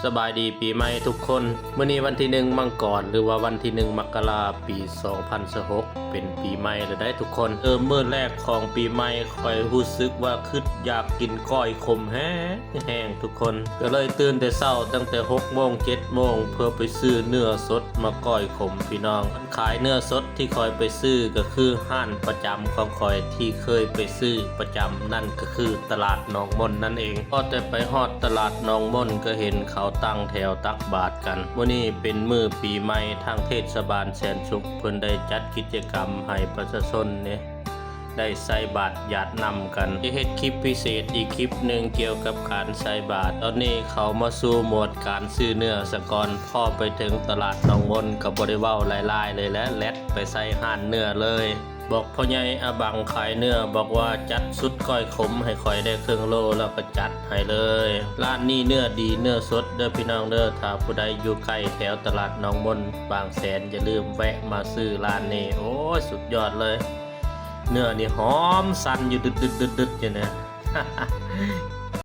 สบายดีปีใหม่ทุกคนมื้อนี้วันที่1มังกรหรือว่าวันที่1มกราคมปี2026เป็นปีใหม่แล้วได้ทุกคนมื้อแรกของปีใหม่ค่อยรู้สึกว่าคิดอยากกินก้อยขมแห้งทุกคนก็เลยตื่นแต่เช้าตั้งแต่6โมง7โมงเพื่อไปซื้อเนื้อสดมาก้อยขมพี่น้องขายเนื้อสดที่คอยไปซื้อก็คือห้านประจำของคอยที่เคยไปซื้อประจำนั่นก็คือตลาดหนองมนนั่นเองพอแต่ไปฮอดตลาดหนองมนก็เห็นเขาตั้งแถวตักบาตรกันวันนี้เป็นมื้อปีใหม่ทางเทศบาลแสนสุขเพิ่นได้จัดกิจกรรมให้ประชาชนเนี่ยได้ใส่บาตรญาตินำกันจะเฮ็ดคลิปพิเศษอีกคลิปหนึ่งเกี่ยวกับการใส่บาตรตอนนี้เขามาสู่โหมดการซื้อเนื้อสะก่อนพอไปถึงตลาดหนองมนก็บ่ได้เว้าหลายๆเลยและแลดไปใส่ห้านเนื้อเลยบอกพ่อใหญ่อาบังขายเนื้อบอกว่าจัดสุดก้อยขมให้ข่อยได้ครึ่งโลแล้วก็จัดให้เลยร้านนี้เนื้อดีเนื้อสดเด้อพี่น้องเด้อถ้าผู้ใดอยู่ใกล้แถวตลาดหนองมนบางแสนอย่าลืมแวะมาซื้อร้านนี้โอ้ยสุดยอดเลยเนื้อนี่หอมสั่นอยู่ดึดๆๆๆอยู่นะ